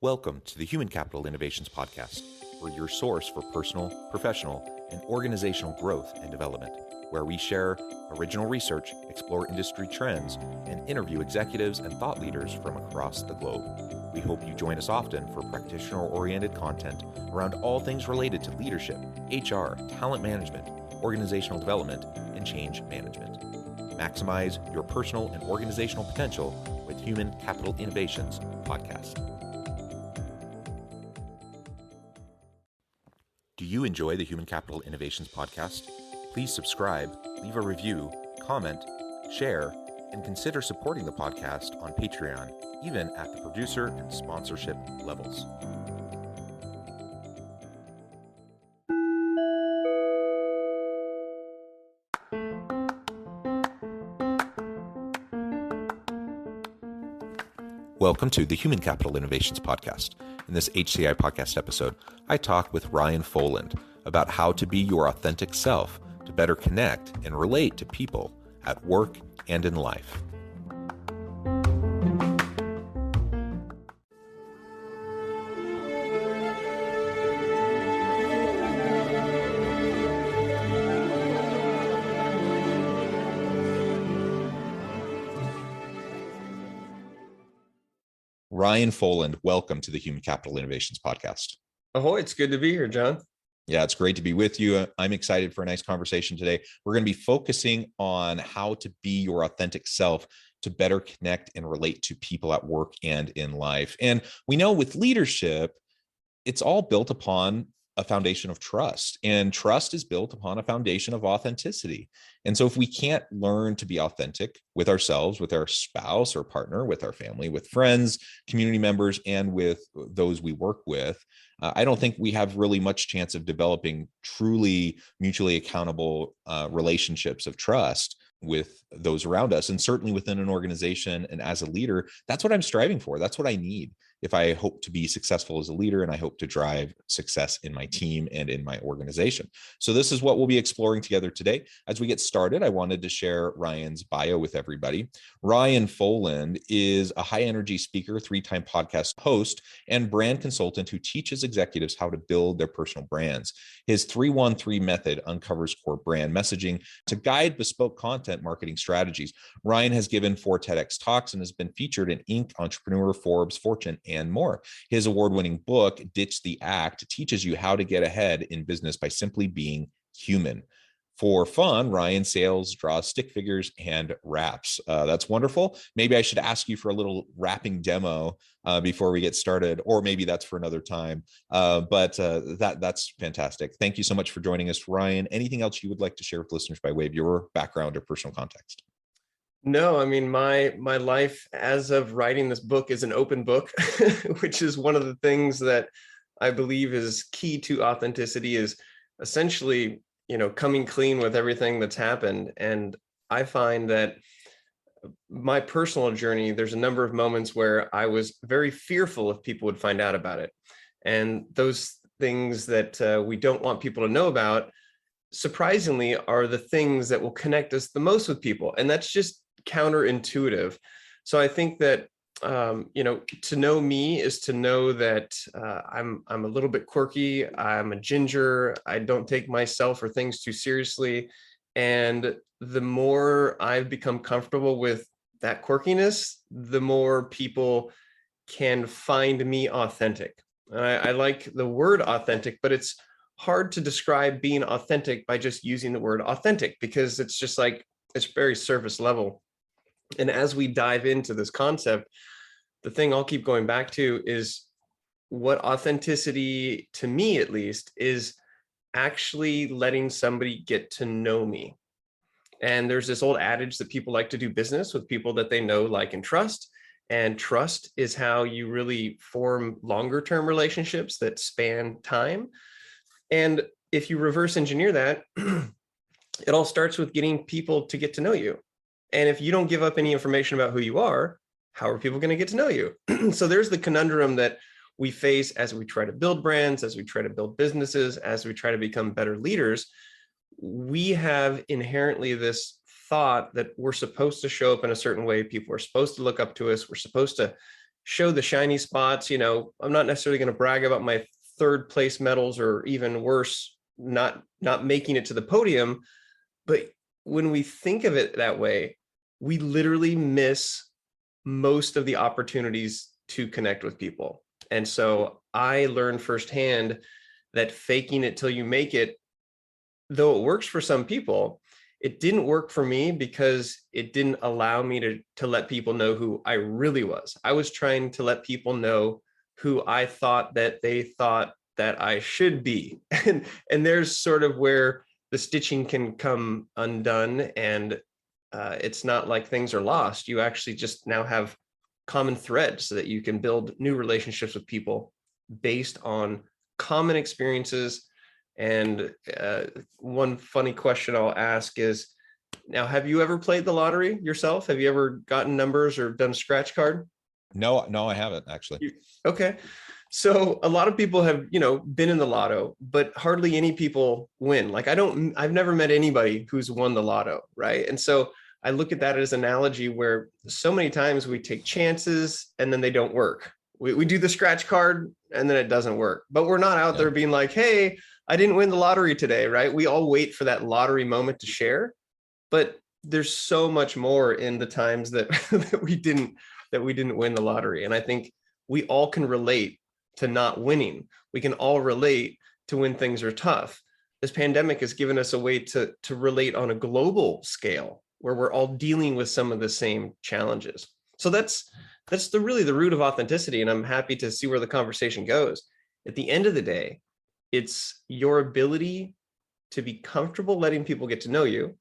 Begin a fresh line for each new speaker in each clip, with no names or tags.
Welcome to the Human Capital Innovations Podcast. We're your source for personal, professional, and organizational growth and development, where we share original research, explore industry trends, and interview executives and thought leaders from across the globe. We hope you join us often for practitioner-oriented content around all things related to leadership, HR, talent management, organizational development, and change management. Maximize your personal and organizational potential with Human Capital Innovations Podcast. Do you enjoy the Human Capital Innovations Podcast? Please subscribe, leave a review, comment, share, and consider supporting the podcast on Patreon, even at the producer and sponsorship levels. Welcome to the Human Capital Innovations Podcast. In this HCI podcast episode, I talk with Ryan Foland about how to be your authentic self to better connect and relate to people at work and in life. Ryan Foland, welcome to the Human Capital Innovations Podcast.
Ahoy, it's good to be here, John.
Yeah, it's great to be with you. I'm excited for a nice conversation today. We're going to be focusing on how to be your authentic self to better connect and relate to people at work and in life. And we know with leadership, it's all built upon a foundation of trust, and trust is built upon a foundation of authenticity. And so if we can't learn to be authentic with ourselves, with our spouse or partner, with our family, with friends, community members, and with those we work with, I don't think we have really much chance of developing truly mutually accountable relationships of trust with those around us, and certainly within an organization. And as a leader, that's what I'm striving for. That's what I need if I hope to be successful as a leader, and I hope to drive success in my team and in my organization. So this is what we'll be exploring together today. As we get started, I wanted to share Ryan's bio with everybody. Ryan Foland is a high-energy speaker, 3-time podcast host, and brand consultant who teaches executives how to build their personal brands. His 313 method uncovers core brand messaging to guide bespoke content marketing strategies. Ryan has given 4 TEDx talks and has been featured in Inc., Entrepreneur, Forbes, Fortune, and more. His award-winning book, Ditch the Act, teaches you how to get ahead in business by simply being human. For fun, Ryan sails, draws stick figures, and raps. That's wonderful. Maybe I should ask you for a little rapping demo before we get started, or maybe that's for another time. But that's fantastic. Thank you so much for joining us, Ryan. Anything else you would like to share with listeners by way of your background or personal context?
No, I mean, my life as of writing this book is an open book, which is one of the things that I believe is key to authenticity, is essentially, coming clean with everything that's happened. And I find that my personal journey, there's a number of moments where I was very fearful if people would find out about it. And those things that we don't want people to know about, surprisingly, are the things that will connect us the most with people. And that's just counterintuitive. So I think that, to know me is to know that I'm a little bit quirky. I'm a ginger. I don't take myself or things too seriously. And the more I've become comfortable with that quirkiness, the more people can find me authentic. I like the word authentic, but it's hard to describe being authentic by just using the word authentic, because it's just like, it's very surface level. And as we dive into this concept, the thing I'll keep going back to is what authenticity, to me at least, is actually letting somebody get to know me. And there's this old adage that people like to do business with people that they know, like, and trust. And trust is how you really form longer term relationships that span time. And if you reverse engineer that, it all starts with getting people to get to know you. And if you don't give up any information about who you are, how are people going to get to know you? So there's the conundrum that we face as we try to build brands, as we try to build businesses, as we try to become better leaders. We have inherently this thought that we're supposed to show up in a certain way. People are supposed to look up to us. We're supposed to show the shiny spots. I'm not necessarily going to brag about my third place medals, or even worse, not making it to the podium. But when we think of it that way, we literally miss most of the opportunities to connect with people. And so I learned firsthand that faking it till you make it, though it works for some people, it didn't work for me, because it didn't allow me to let people know who I really was. I was trying to let people know who I thought that they thought that I should be. And there's sort of where the stitching can come undone. And it's not like things are lost. You actually just now have common threads so that you can build new relationships with people based on common experiences. And one funny question I'll ask is, now, have you ever played the lottery yourself? Have you ever gotten numbers or done a scratch card?
No, I haven't actually.
Okay. So a lot of people have, been in the lotto, but hardly any people win. Like I've never met anybody who's won the lotto, right? And so I look at that as an analogy where so many times we take chances and then they don't work. We do the scratch card and then it doesn't work, but we're not out there being like, hey, I didn't win the lottery today, right? We all wait for that lottery moment to share, but there's so much more in the times that that we didn't win the lottery. And I think we all can relate to not winning. We can all relate to when things are tough. This pandemic has given us a way to relate on a global scale, where we're all dealing with some of the same challenges. So that's really the root of authenticity. And I'm happy to see where the conversation goes. At the end of the day, it's your ability to be comfortable letting people get to know you.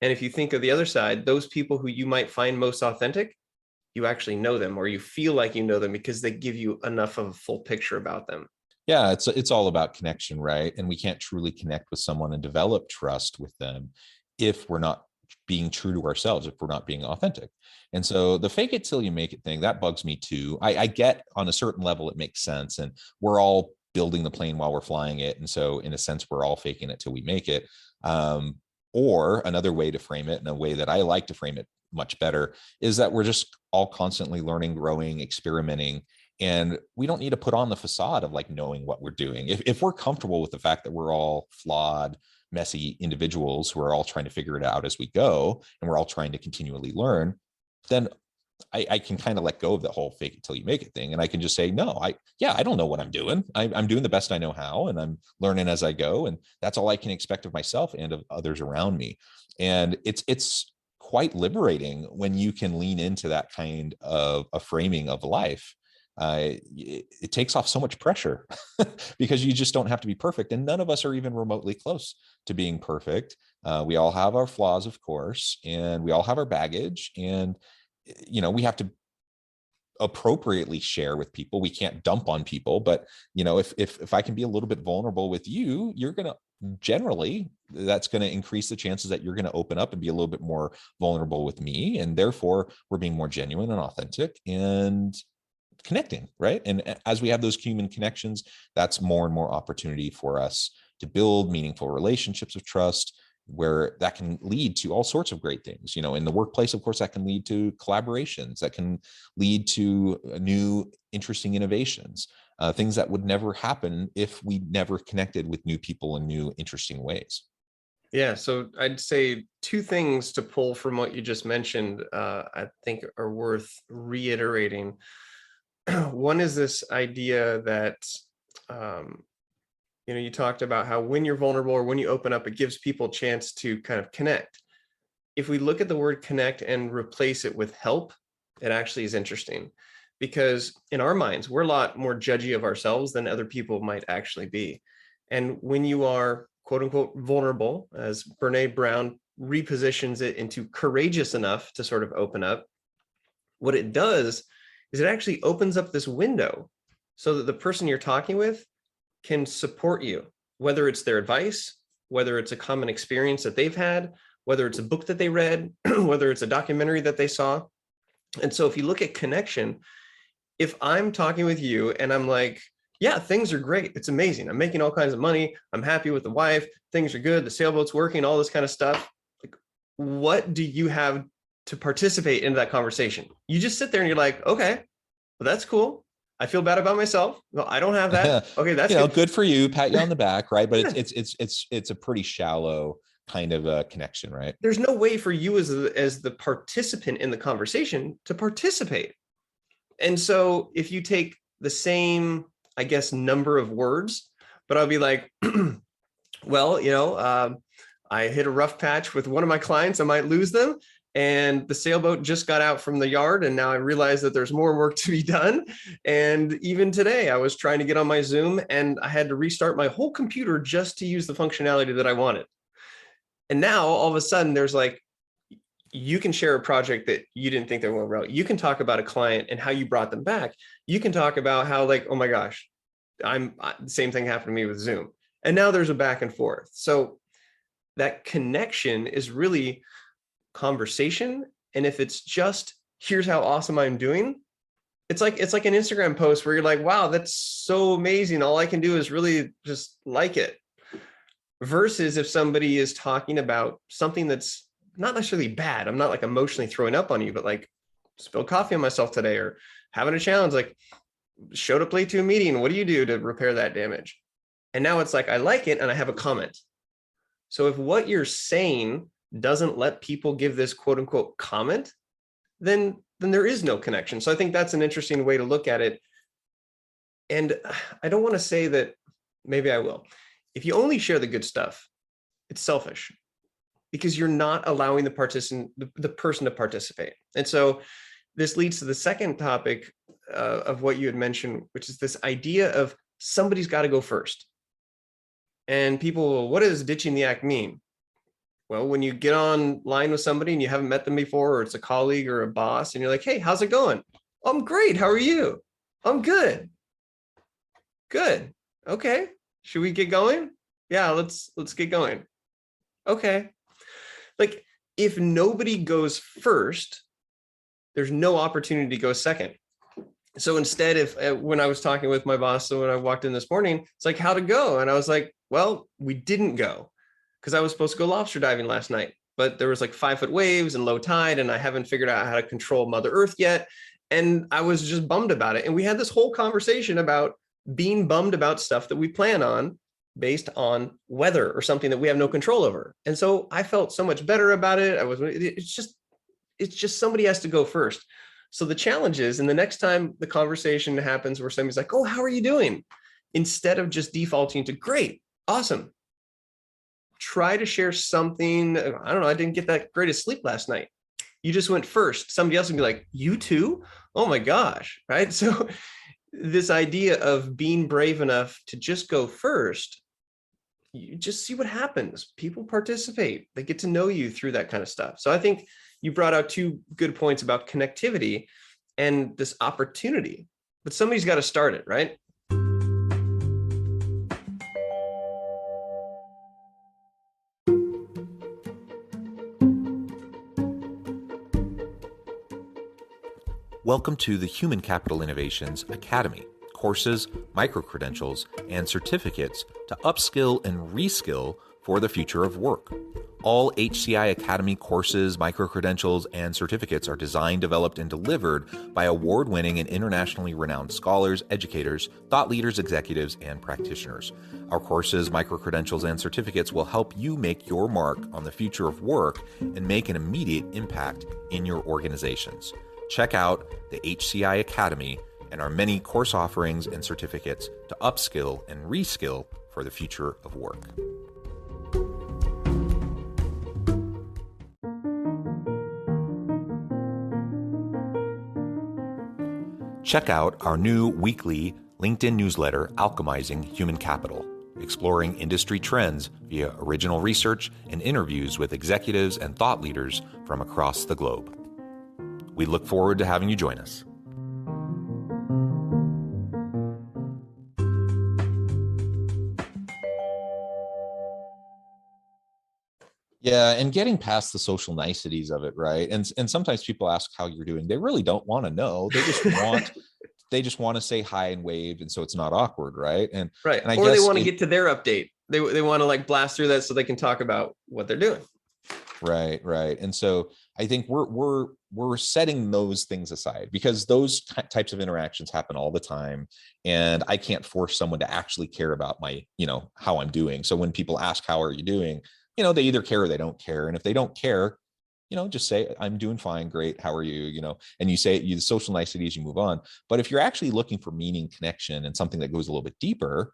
And if you think of the other side, those people who you might find most authentic, you actually know them, or you feel like you know them because they give you enough of a full picture about them.
Yeah, it's all about connection, right? And we can't truly connect with someone and develop trust with them if we're not being true to ourselves, if we're not being authentic. And so the fake it till you make it thing, that bugs me too. I get on a certain level, it makes sense. And we're all building the plane while we're flying it. And so in a sense, we're all faking it till we make it. Or another way to frame it, and a way that I like to frame it much better, is that we're just all constantly learning, growing, experimenting. And we don't need to put on the facade of like knowing what we're doing. If we're comfortable with the fact that we're all flawed, messy individuals who are all trying to figure it out as we go, and we're all trying to continually learn, then I can kind of let go of the whole fake it till you make it thing. And I can just say, no, I don't know what I'm doing. I'm doing the best I know how, and I'm learning as I go. And that's all I can expect of myself and of others around me. And it's quite liberating when you can lean into that kind of a framing of life. It takes off so much pressure because you just don't have to be perfect. And none of us are even remotely close to being perfect. We all have our flaws, of course, and we all have our baggage. And we have to appropriately share with people. We can't dump on people, but if I can be a little bit vulnerable with you, you're going to generally, that's going to increase the chances that you're going to open up and be a little bit more vulnerable with me. And therefore we're being more genuine and authentic and connecting, right? And as we have those human connections, that's more and more opportunity for us to build meaningful relationships of trust, where that can lead to all sorts of great things. In the workplace, of course, that can lead to collaborations, that can lead to new, interesting innovations, things that would never happen if we never connected with new people in new, interesting ways.
Yeah, so I'd say two things to pull from what you just mentioned, I think are worth reiterating. One is this idea that, you talked about how when you're vulnerable or when you open up, it gives people a chance to kind of connect. If we look at the word connect and replace it with help, it actually is interesting, because in our minds, we're a lot more judgy of ourselves than other people might actually be. And when you are quote unquote vulnerable, as Brene Brown repositions it into courageous enough to sort of open up, what it does is it actually opens up this window so that the person you're talking with can support you, whether it's their advice, whether it's a common experience that they've had, whether it's a book that they read, whether it's a documentary that they saw. And so if you look at connection, if I'm talking with you and I'm like, yeah, things are great, it's amazing, I'm making all kinds of money, I'm happy with the wife, things are good, the sailboat's working, all this kind of stuff, like, what do you have to participate in that conversation? You just sit there and you're like, okay, Well, that's cool. I feel bad about myself. No, I don't have that. Okay, that's good.
Good for you. Pat you on the back, right? But
Yeah.
it's a pretty shallow kind of a connection, right?
There's no way for you as the participant in the conversation to participate. And so if you take the same, I guess, number of words, but I'll be like, well, I hit a rough patch with one of my clients. I might lose them. And the sailboat just got out from the yard. And now I realize that there's more work to be done. And even today, I was trying to get on my Zoom and I had to restart my whole computer just to use the functionality that I wanted. And now all of a sudden there's like, you can share a project that you didn't think they were well. You can talk about a client and how you brought them back. You can talk about how like, oh my gosh, the same thing happened to me with Zoom. And now there's a back and forth. So that connection is really conversation. And if it's just, here's how awesome I'm doing, it's like an Instagram post where you're like, wow, that's so amazing. All I can do is really just like it. Versus if somebody is talking about something that's not necessarily bad. I'm not like emotionally throwing up on you, but like spilled coffee on myself today or having a challenge, like showed up late to a meeting. What do you do to repair that damage? And now it's like, I like it and I have a comment. So if what you're saying doesn't let people give this quote unquote comment, then there is no connection. So I think that's an interesting way to look at it. And I don't want to say that, maybe I will. If you only share the good stuff, it's selfish because you're not allowing the person to participate. And so this leads to the second topic of what you had mentioned, which is this idea of somebody's got to go first. And people, what does ditching the act mean? Well, when you get online with somebody and you haven't met them before, or it's a colleague or a boss, and you're like, hey, how's it going? I'm great. How are you? I'm good. Good. Okay. Should we get going? Yeah, let's get going. Okay. Like if nobody goes first, there's no opportunity to go second. So instead, when I was talking with my boss, so when I walked in this morning, it's like, how'd it go? And I was like, well, we didn't go because I was supposed to go lobster diving last night, but there was like 5-foot waves and low tide, and I haven't figured out how to control Mother Earth yet. And I was just bummed about it. And we had this whole conversation about being bummed about stuff that we plan on based on weather or something that we have no control over. And so I felt so much better about it. It's just somebody has to go first. So the challenge is, and the next time the conversation happens where somebody's like, oh, how are you doing? Instead of just defaulting to great, awesome, try to share something. I don't know, I didn't get that great of sleep last night. You just went first. Somebody else would be like, you too? Oh my gosh, right? So this idea of being brave enough to just go first, you just see what happens. People participate. They get to know you through that kind of stuff. So I think you brought out two good points about connectivity and this opportunity, but somebody's got to start it, right?
Welcome to the Human Capital Innovations Academy. Courses, micro-credentials, and certificates to upskill and reskill for the future of work. All HCI Academy courses, micro-credentials, and certificates are designed, developed, and delivered by award-winning and internationally renowned scholars, educators, thought leaders, executives, and practitioners. Our courses, micro-credentials, and certificates will help you make your mark on the future of work and make an immediate impact in your organizations. Check out the HCI Academy and our many course offerings and certificates to upskill and reskill for the future of work. Check out our new weekly LinkedIn newsletter, Alchemizing Human Capital, exploring industry trends via original research and interviews with executives and thought leaders from across the globe. We look forward to having you join us. Yeah, and getting past the social niceties of it, right? And sometimes people ask how you're doing. They really don't want to know. They just want to say hi and wave, and so it's not awkward, right? And
right,
and I
or
guess
they want to get to their update. They want to like blast through that so they can talk about what they're doing.
Right. And so I think we're setting those things aside because those types of interactions happen all the time, and I can't force someone to actually care about my, how I'm doing. So when people ask how are you doing, they either care or they don't care, and if they don't care, just say I'm doing fine, great, how are you, and you say the social niceties, you move on. But if you're actually looking for meaning, connection, and something that goes a little bit deeper,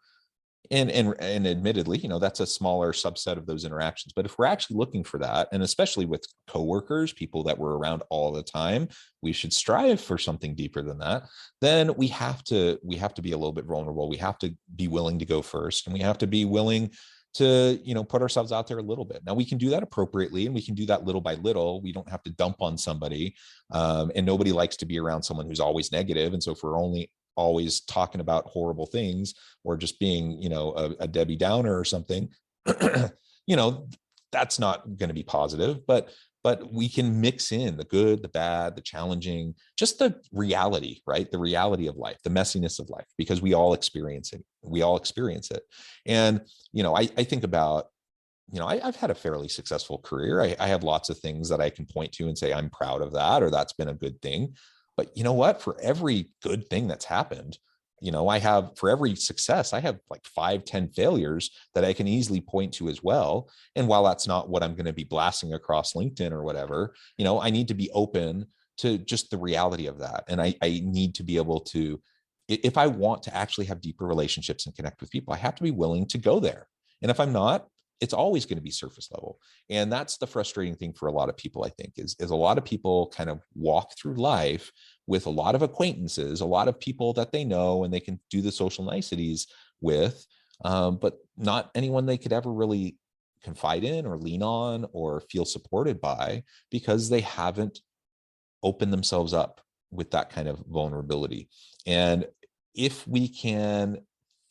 and admittedly, that's a smaller subset of those interactions, but if we're actually looking for that, and especially with coworkers, people that we're around all the time, we should strive for something deeper than that. Then we have to be a little bit vulnerable. We have to be willing to go first, and we have to be willing to put ourselves out there a little bit. Now we can do that appropriately, and we can do that little by little. We don't have to dump on somebody, and nobody likes to be around someone who's always negative. And so if we're only always talking about horrible things, or just being a Debbie Downer or something, that's not going to be positive. But we can mix in the good, the bad, the challenging, just the reality, right? The reality of life, the messiness of life, because we all experience it. And I think about, I've had a fairly successful career. I have lots of things that I can point to and say I'm proud of that, or that's been a good thing. But you know what? For every good thing that's happened, for every success, I have like 5, 10 failures that I can easily point to as well. And while that's not what I'm going to be blasting across LinkedIn or whatever, I need to be open to just the reality of that. And I need to be able to, if I want to actually have deeper relationships and connect with people, I have to be willing to go there. And if I'm not, it's always going to be surface level. And that's the frustrating thing for a lot of people, I think, is a lot of people kind of walk through life with a lot of acquaintances, a lot of people that they know and they can do the social niceties with, but not anyone they could ever really confide in or lean on or feel supported by, because they haven't opened themselves up with that kind of vulnerability. And if we can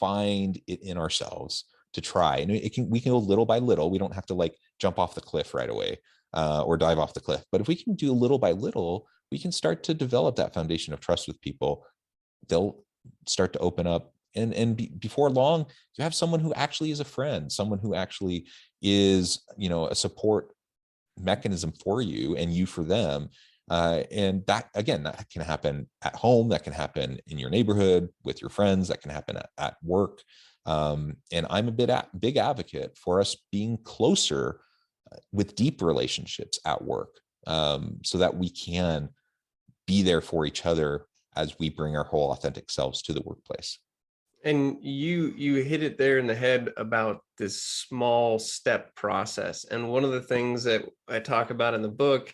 find it in ourselves to try, and we can go little by little. We don't have to like jump off the cliff right away, or dive off the cliff. But if we can do little by little, we can start to develop that foundation of trust with people. They'll start to open up, and before long, you have someone who actually is a friend, someone who actually is, a support mechanism for you and you for them. And that, again, that can happen at home, that can happen in your neighborhood with your friends, that can happen at work. And I'm a big advocate for us being closer with deep relationships at work, so that we can be there for each other as we bring our whole authentic selves to the workplace.
And you hit it there in the head about this small step process. And one of the things that I talk about in the book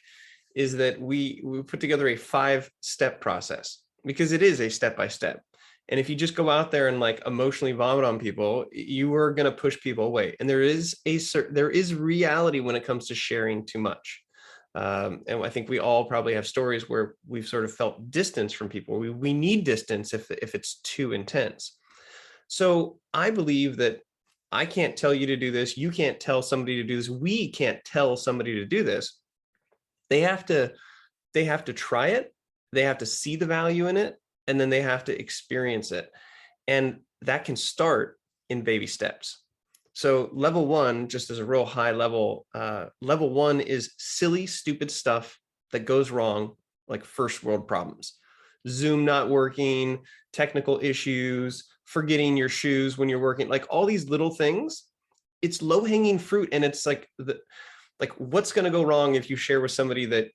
is that we put together a 5-step process, because it is a step-by-step. And if you just go out there and like emotionally vomit on people, you are going to push people away. And there is reality when it comes to sharing too much. And I think we all probably have stories where we've sort of felt distance from people. We need distance if it's too intense. So I believe that I can't tell you to do this. You can't tell somebody to do this. We can't tell somebody to do this. They have to try it. They have to see the value in it, and then they have to experience it. And that can start in baby steps. So level 1, just as a real high level, level 1 is silly, stupid stuff that goes wrong, like first world problems. Zoom not working, technical issues, forgetting your shoes when you're working, like all these little things. It's low hanging fruit. And it's like what's going to go wrong if you share with somebody that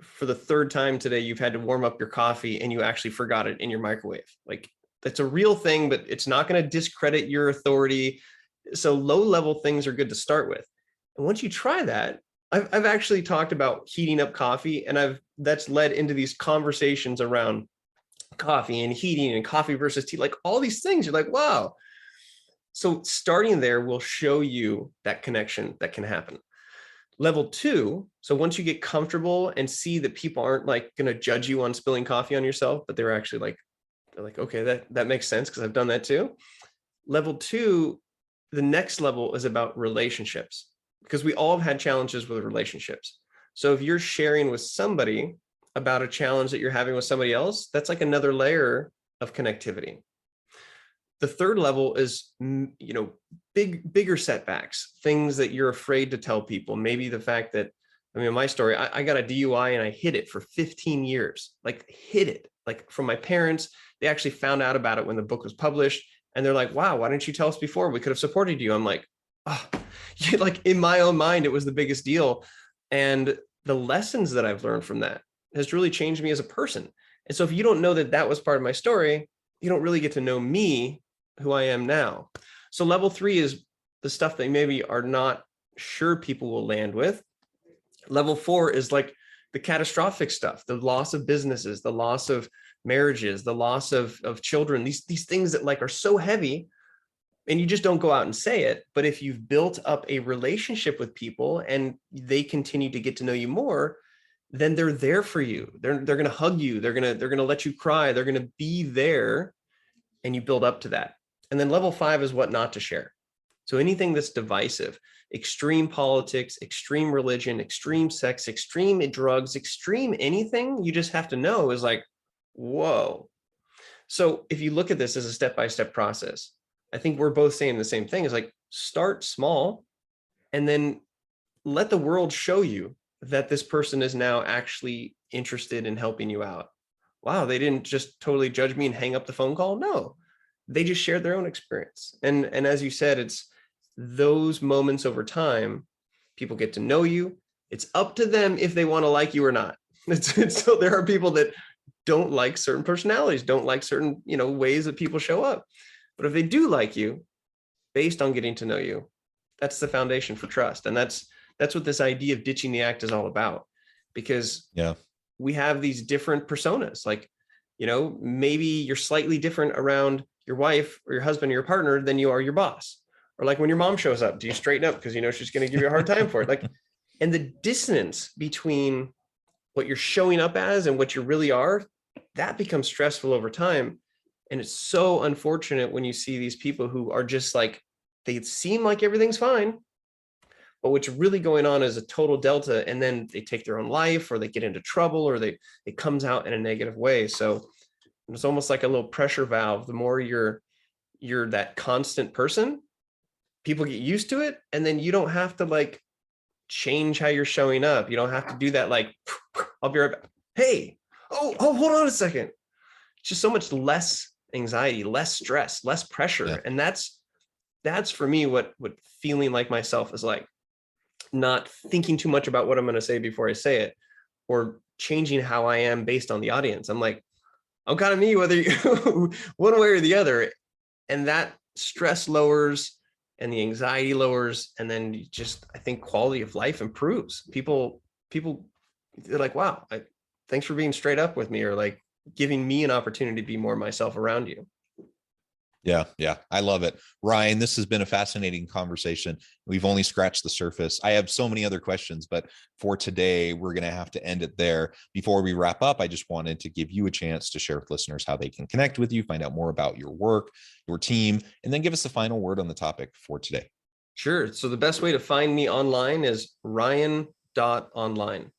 for the 3rd time today, you've had to warm up your coffee and you actually forgot it in your microwave? Like, that's a real thing, but it's not going to discredit your authority. So low level things are good to start with. And once you try that, I've actually talked about heating up coffee, and that's led into these conversations around coffee and heating and coffee versus tea, like all these things. You're like, wow. So starting there will show you that connection that can happen. Level 2, so once you get comfortable and see that people aren't like going to judge you on spilling coffee on yourself, but they're actually they're like, okay, that makes sense because I've done that too. Level 2, the next level is about relationships, because we all have had challenges with relationships. So if you're sharing with somebody about a challenge that you're having with somebody else, that's like another layer of connectivity. The 3rd level is, bigger setbacks, things that you're afraid to tell people. Maybe the fact that I mean, my story, I got a DUI and I hid it for 15 years, like hid it, like from my parents. They actually found out about it when the book was published. And they're like, wow, why didn't you tell us before? We could have supported you. I'm like, oh, like in my own mind, it was the biggest deal. And the lessons that I've learned from that has really changed me as a person. And so if you don't know that that was part of my story, you don't really get to know me, who I am now. So level 3 is the stuff that maybe are not sure people will land with. Level 4 is like the catastrophic stuff, the loss of businesses, the loss of marriages, the loss of children, these things that like are so heavy, and you just don't go out and say it. But if you've built up a relationship with people and they continue to get to know you more, then they're there for you. They're going to hug you. They're going to let you cry. They're going to be there, and you build up to that. And then level 5 is what not to share. So anything that's divisive, extreme politics, extreme religion, extreme sex, extreme drugs, extreme anything, you just have to know is like, whoa. So if you look at this as a step-by-step process, I think we're both saying the same thing, is like, start small and then let the world show you that this person is now actually interested in helping you out. Wow, they didn't just totally judge me and hang up the phone call. No, they just shared their own experience. And as you said, it's those moments over time, people get to know you. It's up to them if they want to like you or not. So there are people that don't like certain personalities, don't like certain, ways that people show up. But if they do like you, based on getting to know you, that's the foundation for trust. And that's what this idea of ditching the act is all about. Because we have these different personas. Like, maybe you're slightly different around your wife or your husband or your partner than you are your boss. Or like when your mom shows up, do you straighten up because she's going to give you a hard time for it? Like, and the dissonance between what you're showing up as and what you really are, that becomes stressful over time. And it's so unfortunate when you see these people who are just like, they seem like everything's fine, but what's really going on is a total delta, and then they take their own life, or they get into trouble, or it comes out in a negative way. So it's almost like a little pressure valve. The more you're that constant person, people get used to it, and then you don't have to like change how you're showing up. You don't have to do that. Like, I'll be right back. Hey, oh, hold on a second. It's just so much less anxiety, less stress, less pressure. Yeah. And that's for me what feeling like myself is like. Not thinking too much about what I'm going to say before I say it, or changing how I am based on the audience. I'm like, I'm kind of me, whether you one way or the other. And that stress lowers and the anxiety lowers. And then I think quality of life improves. People, they're like, wow, thanks for being straight up with me, or like giving me an opportunity to be more myself around you.
Yeah. I love it. Ryan, this has been a fascinating conversation. We've only scratched the surface. I have so many other questions, but for today, we're going to have to end it there. Before we wrap up, I just wanted to give you a chance to share with listeners how they can connect with you, find out more about your work, your team, and then give us the final word on the topic for today.
Sure. So the best way to find me online is ryan.online.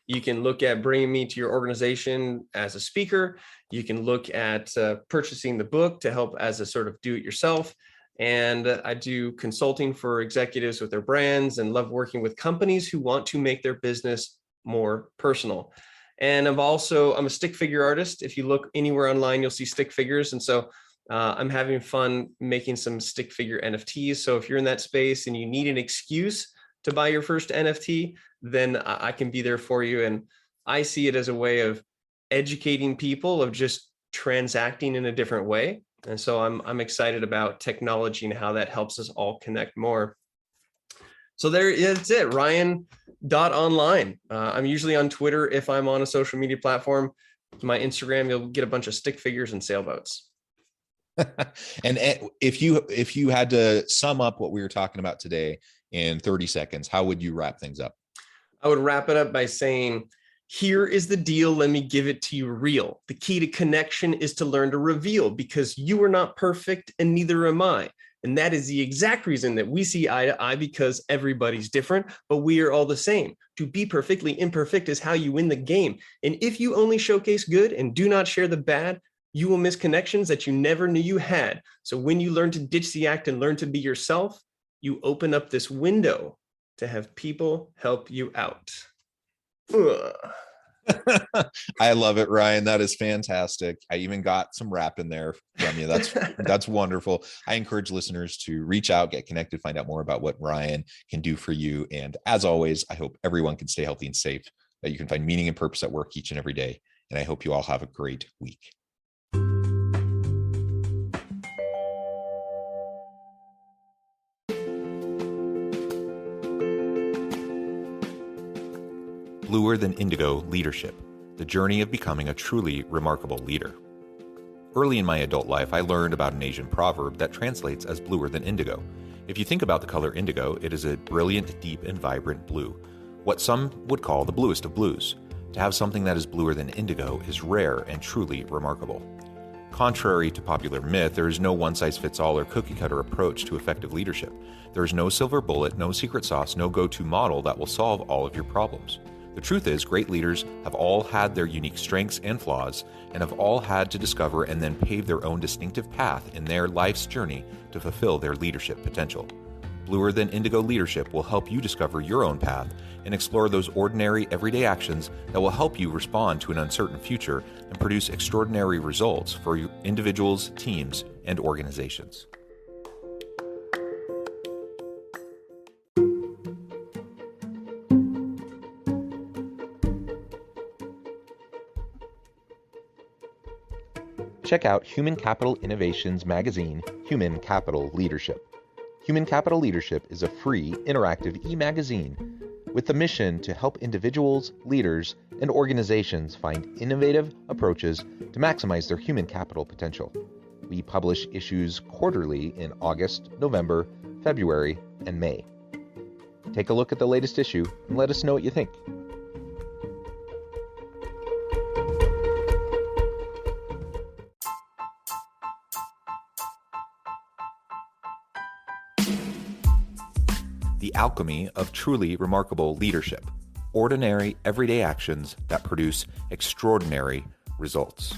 You can look at bringing me to your organization as a speaker. You can look at purchasing the book to help as a sort of do-it-yourself. And I do consulting for executives with their brands, and love working with companies who want to make their business more personal. And I'm a stick figure artist. If you look anywhere online, you'll see stick figures. And so I'm having fun making some stick figure NFTs. So if you're in that space and you need an excuse to buy your first NFT, then I can be there for you. And I see it as a way of educating people, of just transacting in a different way. And so I'm excited about technology and how that helps us all connect more. So that's it, Ryan.online. I'm usually on Twitter if I'm on a social media platform. My Instagram, you'll get a bunch of stick figures and sailboats.
And if you had to sum up what we were talking about today in 30 seconds, how would you wrap things up?
I would wrap it up by saying, here is the deal. Let me give it to you real. The key to connection is to learn to reveal, because you are not perfect and neither am I. And that is the exact reason that we see eye to eye, because everybody's different, but we are all the same. To be perfectly imperfect is how you win the game. And if you only showcase good and do not share the bad, you will miss connections that you never knew you had. So when you learn to ditch the act and learn to be yourself, you open up this window to have people help you out. Ugh.
I love it, Ryan. That is fantastic. I even got some rap in there from you. That's wonderful. I encourage listeners to reach out, get connected, find out more about what Ryan can do for you. And as always, I hope everyone can stay healthy and safe, that you can find meaning and purpose at work each and every day. And I hope you all have a great week. Bluer Than Indigo Leadership, the journey of becoming a truly remarkable leader. Early in my adult life, I learned about an Asian proverb that translates as bluer than indigo. If you think about the color indigo, it is a brilliant, deep, and vibrant blue, what some would call the bluest of blues. To have something that is bluer than indigo is rare and truly remarkable. Contrary to popular myth, there is no one-size-fits-all or cookie-cutter approach to effective leadership. There is no silver bullet, no secret sauce, no go-to model that will solve all of your problems. The truth is, great leaders have all had their unique strengths and flaws, and have all had to discover and then pave their own distinctive path in their life's journey to fulfill their leadership potential. Bluer Than Indigo Leadership will help you discover your own path and explore those ordinary, everyday actions that will help you respond to an uncertain future and produce extraordinary results for individuals, teams, and organizations. Check out Human Capital Innovations magazine, Human Capital Leadership. Human Capital Leadership is a free, interactive e-magazine with the mission to help individuals, leaders, and organizations find innovative approaches to maximize their human capital potential. We publish issues quarterly in August, November, February, and May. Take a look at the latest issue and let us know what you think. The alchemy of truly remarkable leadership. Ordinary, everyday actions that produce extraordinary results.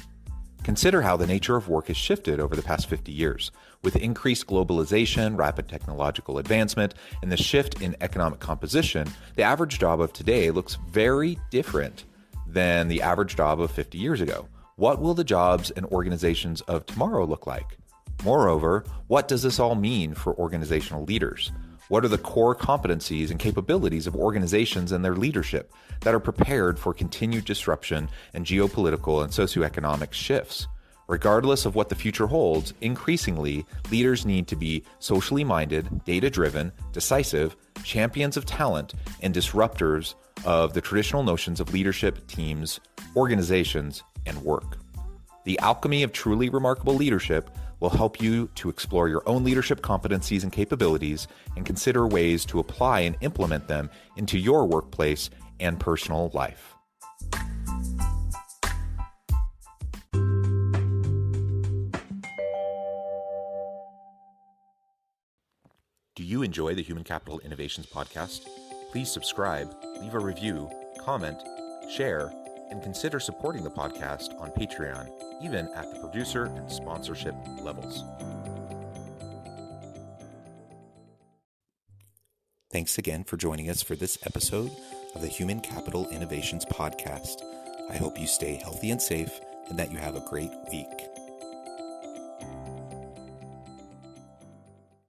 Consider how the nature of work has shifted over the past 50 years. With increased globalization, rapid technological advancement, and the shift in economic composition, the average job of today looks very different than the average job of 50 years ago. What will the jobs and organizations of tomorrow look like? Moreover, what does this all mean for organizational leaders? What are the core competencies and capabilities of organizations and their leadership that are prepared for continued disruption and geopolitical and socioeconomic shifts? Regardless of what the future holds, increasingly, leaders need to be socially minded, data-driven, decisive, champions of talent, and disruptors of the traditional notions of leadership, teams, organizations, and work. The alchemy of truly remarkable leadership will help you to explore your own leadership competencies and capabilities and consider ways to apply and implement them into your workplace and personal life. Do you enjoy the Human Capital Innovations podcast? Please subscribe, leave a review, comment, share, and consider supporting the podcast on Patreon, even at the producer and sponsorship levels. Thanks again for joining us for this episode of the Human Capital Innovations podcast. I hope you stay healthy and safe and that you have a great week.